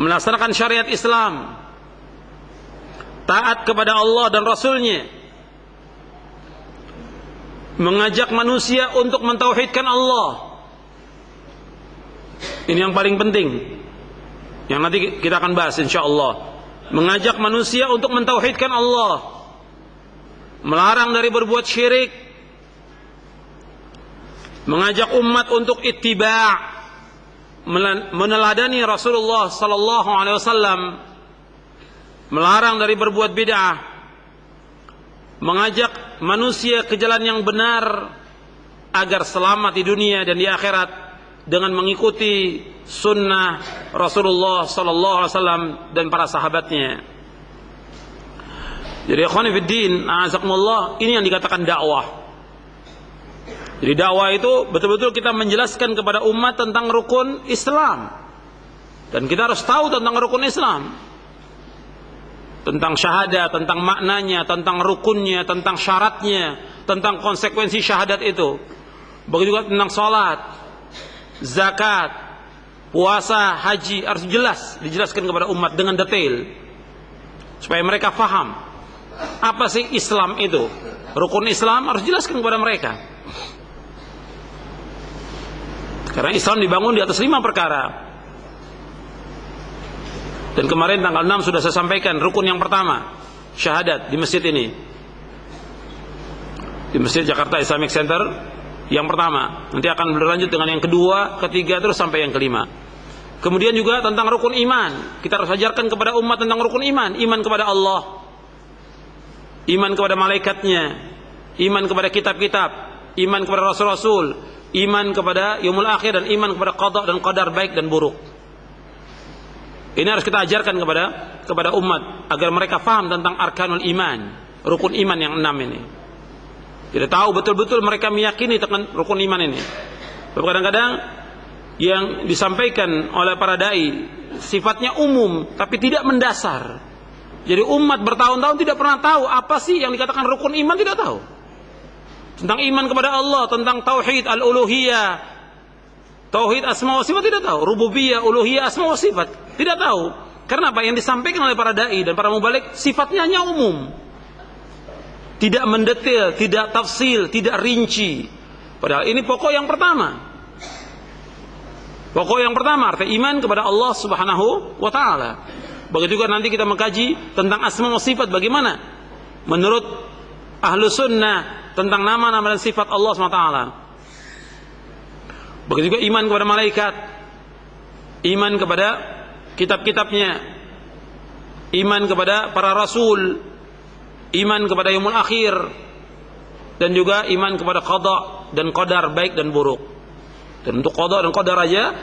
melaksanakan syariat Islam, taat kepada Allah dan Rasulnya, mengajak manusia untuk mentauhidkan Allah. Ini yang paling penting, yang nanti kita akan bahas insyaallah. Mengajak manusia untuk mentauhidkan Allah, melarang dari berbuat syirik, mengajak umat untuk ittiba', meneladani Rasulullah sallallahu alaihi wasallam, melarang dari berbuat bid'ah, mengajak manusia ke jalan yang benar agar selamat di dunia dan di akhirat dengan mengikuti sunnah Rasulullah sallallahu alaihi wasallam dan para sahabatnya. Jadi ikhwan fiddin, a'azakumullah, ini yang dikatakan dakwah. Jadi dakwah itu betul-betul kita menjelaskan kepada umat tentang rukun Islam. Dan kita harus tahu tentang rukun Islam, tentang syahadat, tentang maknanya, tentang rukunnya, tentang syaratnya, tentang konsekuensi syahadat itu. Begitu juga tentang salat, zakat, puasa, haji, harus jelas dijelaskan kepada umat dengan detail supaya mereka faham apa sih Islam itu. Rukun Islam harus jelaskan kepada mereka, karena Islam dibangun di atas 5 perkara. Dan kemarin tanggal 6 sudah saya sampaikan rukun yang pertama, syahadat, di masjid ini, di Masjid Jakarta Islamic Center. Yang pertama, nanti akan berlanjut dengan yang kedua, ketiga, terus sampai yang kelima. Kemudian juga tentang rukun iman, kita harus ajarkan kepada umat tentang rukun iman. Iman kepada Allah, iman kepada malaikatnya, iman kepada kitab-kitab, iman kepada rasul-rasul, iman kepada yaumul akhir, dan iman kepada qada dan qadar baik dan buruk. Ini harus kita ajarkan kepada umat agar mereka faham tentang arkanul iman, rukun iman yang 6 ini. Jadi tahu betul-betul mereka meyakini tentang rukun iman ini. Kadang-kadang yang disampaikan oleh para dai sifatnya umum tapi tidak mendasar. Jadi umat bertahun-tahun tidak pernah tahu apa sih yang dikatakan rukun iman, tidak tahu. Tentang iman kepada Allah, tentang tauhid al-uluhiyah, tauhid asma wa sifat tidak tahu. Rububiyah, uluhiyah, asma wa sifat tidak tahu. Karena apa yang disampaikan oleh para dai dan para mubalik sifatnya hanya umum, tidak mendetail, tidak tafsil, tidak rinci. Padahal ini pokok yang pertama. Pokok yang pertama, arti iman kepada Allah Subhanahu wa taala. Begitu juga nanti kita mengkaji tentang asma wa sifat, bagaimana menurut ahlu sunnah tentang nama-nama dan sifat Allah Subhanahu wa taala. Begitu juga iman kepada malaikat, iman kepada kitab-kitabnya, iman kepada para rasul, iman kepada yaumul akhir, dan juga iman kepada qada dan qadar baik dan buruk. Dan untuk qada dan qadar aja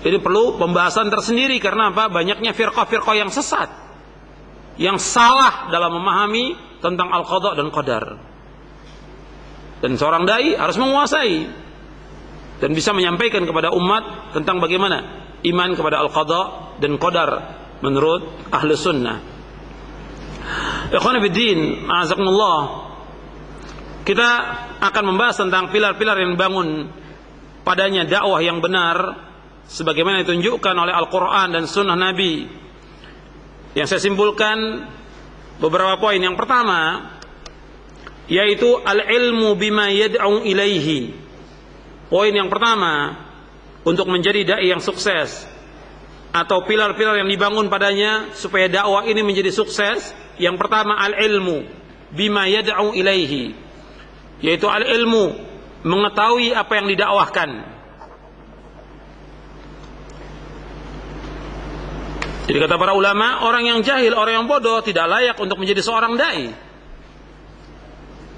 ini perlu pembahasan tersendiri. Karena apa? Banyaknya firqah-firqah yang sesat, yang salah dalam memahami tentang al-qada dan qadar. Dan seorang dai harus menguasai dan bisa menyampaikan kepada umat tentang bagaimana iman kepada al-qada dan qadar menurut ahli sunnah. Ikhwan fillah, a'azakumullah, kita akan membahas tentang pilar-pilar yang dibangun padanya dakwah yang benar sebagaimana ditunjukkan oleh Al-Quran dan Sunnah Nabi. Yang saya simpulkan beberapa poin. Yang pertama yaitu al-ilmu bima yad'u ilaihi. Poin yang pertama untuk menjadi dai yang sukses, atau pilar-pilar yang dibangun padanya supaya dakwah ini menjadi sukses. Yang pertama al-ilmu bima yad'u ilaihi, yaitu al-ilmu, mengetahui apa yang didakwahkan. Jadi kata para ulama, orang yang jahil, orang yang bodoh tidak layak untuk menjadi seorang dai.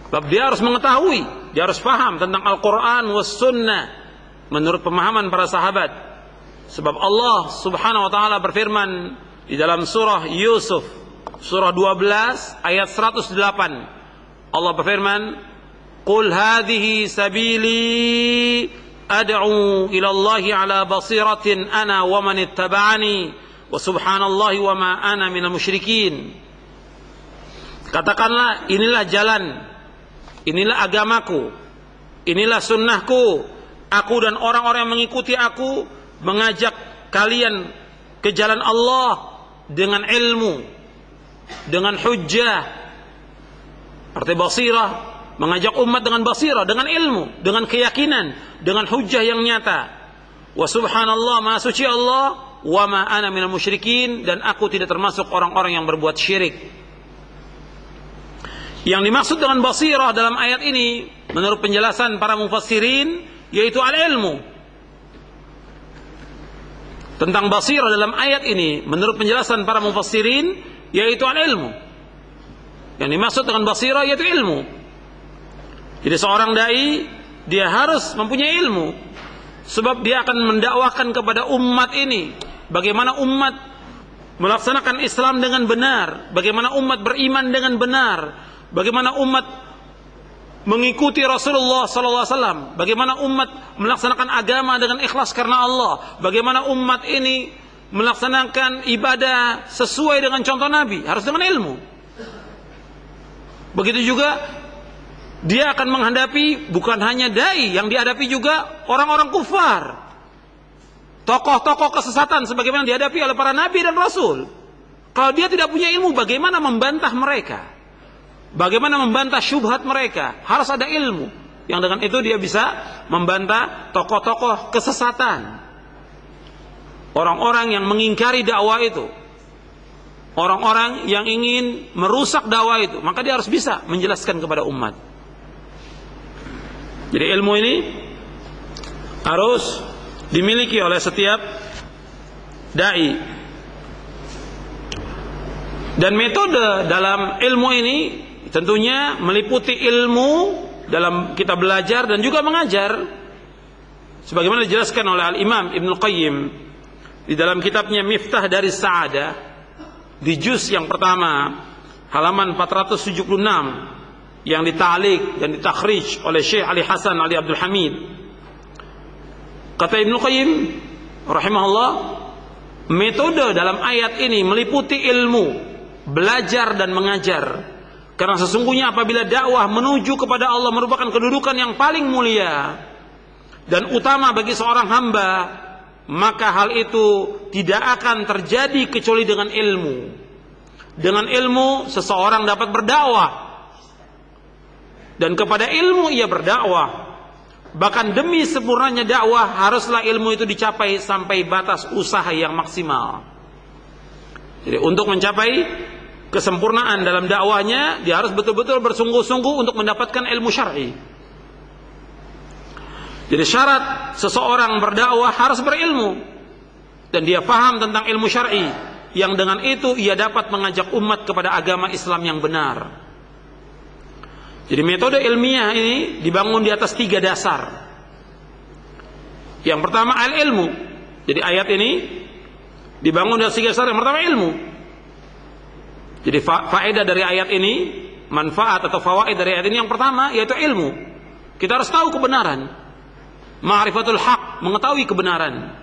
Sebab dia harus mengetahui, dia harus paham tentang Al-Quran was sunnah menurut pemahaman para sahabat. Sebab Allah Subhanahu wa taala berfirman di dalam surah Yusuf, surah 12 ayat 108. Allah berfirman, "Qul hadhihi sabili ad'u ila Allahi ala basiratin ana wa man ittaba'ani wa subhanallahi wa ma ana minal musyrikin." Katakanlah, inilah jalan, inilah agamaku, inilah sunnahku. Aku dan orang-orang yang mengikuti aku mengajak kalian ke jalan Allah dengan ilmu, dengan hujjah. Arti basirah, mengajak umat dengan basirah, dengan ilmu, dengan keyakinan, dengan hujjah yang nyata. Wa subhanallah, maha suci Allah, wa ma ana minal musyrikin, dan aku tidak termasuk orang-orang yang berbuat syirik. Yang dimaksud dengan basirah dalam ayat ini menurut penjelasan para mufassirin yaitu al-ilmu. Tentang basirah dalam ayat ini menurut penjelasan para mufassirin yaitu al-ilmu. Yang dimaksud dengan basirah yaitu ilmu. Jadi seorang dai dia harus mempunyai ilmu, sebab dia akan mendakwakan kepada umat ini bagaimana umat melaksanakan Islam dengan benar, bagaimana umat beriman dengan benar, bagaimana umat mengikuti Rasulullah SAW, bagaimana umat melaksanakan agama dengan ikhlas karena Allah, bagaimana umat ini melaksanakan ibadah sesuai dengan contoh Nabi, harus dengan ilmu. Begitu juga dia akan menghadapi bukan hanya dai, yang dihadapi juga orang-orang kufar, tokoh-tokoh kesesatan sebagaimana dihadapi oleh para nabi dan rasul. Kalau dia tidak punya ilmu, bagaimana membantah mereka? Bagaimana membantah syubhat mereka? Harus ada ilmu. Yang dengan itu dia bisa membantah tokoh-tokoh kesesatan, orang-orang yang mengingkari dakwah itu, orang-orang yang ingin merusak dakwah itu. Maka dia harus bisa menjelaskan kepada umat. Jadi ilmu ini harus dimiliki oleh setiap dai. Dan metode dalam ilmu ini tentunya meliputi ilmu dalam kita belajar dan juga mengajar, sebagaimana dijelaskan oleh Al-Imam Ibnu Qayyim di dalam kitabnya Miftah dari Sa'adah di juz yang pertama halaman 476 yang dita'liq dan ditakhrij oleh Syekh Ali Hasan Ali Abdul Hamid. Kata Ibnu Qayyim rahimahullah, metode dalam ayat ini meliputi ilmu, belajar dan mengajar. Karena sesungguhnya apabila dakwah menuju kepada Allah merupakan kedudukan yang paling mulia dan utama bagi seorang hamba, maka hal itu tidak akan terjadi kecuali dengan ilmu. Dengan ilmu seseorang dapat berdakwah, dan kepada ilmu ia berdakwah. Bahkan demi sempurnanya dakwah haruslah ilmu itu dicapai sampai batas usaha yang maksimal. Jadi untuk mencapai kesempurnaan dalam dakwahnya, dia harus betul-betul bersungguh-sungguh untuk mendapatkan ilmu syar'i. Jadi syarat seseorang berdakwah harus berilmu, dan dia paham tentang ilmu syar'i, yang dengan itu ia dapat mengajak umat kepada agama Islam yang benar. Jadi metode ilmiah ini dibangun di atas 3 dasar. Yang pertama al-ilmu. Jadi ayat ini dibangun di atas 3 dasar. Yang pertama ilmu. Jadi faedah dari ayat ini, manfaat atau fawaid dari ayat ini yang pertama yaitu ilmu. Kita harus tahu kebenaran. Ma'rifatul haq, mengetahui kebenaran.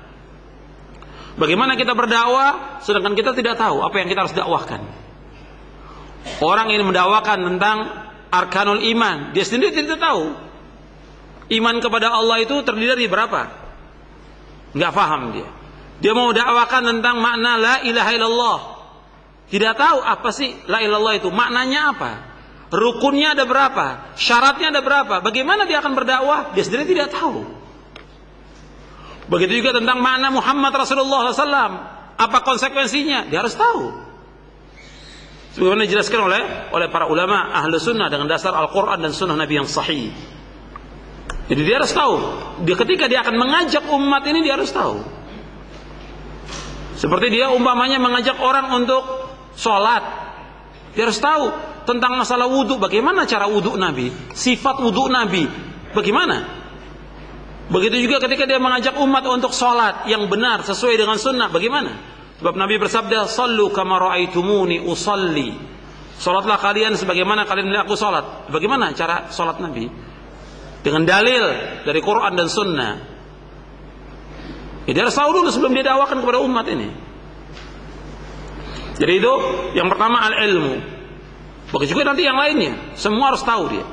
Bagaimana kita berdakwah sedangkan kita tidak tahu apa yang kita harus dakwahkan. Orang ini mendakwakan tentang arkanul iman, dia sendiri tidak tahu iman kepada Allah itu terdiri dari berapa, nggak paham dia. Dia mau dakwakan tentang makna la ilaha illallah, tidak tahu apa sih la ilaha illallah itu, maknanya apa, rukunnya ada berapa, syaratnya ada berapa, bagaimana dia akan berdakwah, dia sendiri tidak tahu. Begitu juga tentang makna Muhammad Rasulullah SAW, apa konsekuensinya, dia harus tahu. Sebagaimana dijelaskan oleh para ulama ahlu sunnah dengan dasar Al-Quran dan sunnah Nabi yang sahih. Jadi dia harus tahu. Ketika dia akan mengajak umat ini, dia harus tahu. Seperti dia umpamanya mengajak orang untuk sholat, dia harus tahu tentang masalah wudhu. Bagaimana cara wudhu Nabi, sifat wudhu Nabi, bagaimana. Begitu juga ketika dia mengajak umat untuk sholat yang benar sesuai dengan sunnah, bagaimana. Sebab Nabi bersabda, "Shallu kama ra'aitumuni usalli." Salatlah kalian sebagaimana kalian melihat aku salat. Bagaimana cara salat Nabi? Dengan dalil dari Quran dan Sunnah. Dia harus tahu dulu sebelum dia dakwakan kepada umat ini. Jadi itu yang pertama al-ilmu. Begitu juga nanti yang lainnya, semua harus tahu dia.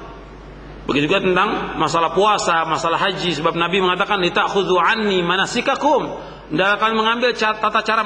Begitu juga tentang masalah puasa, masalah haji. Sebab Nabi mengatakan, "Litakhudhu anni manasikakum." Dan akan mengambil tata cara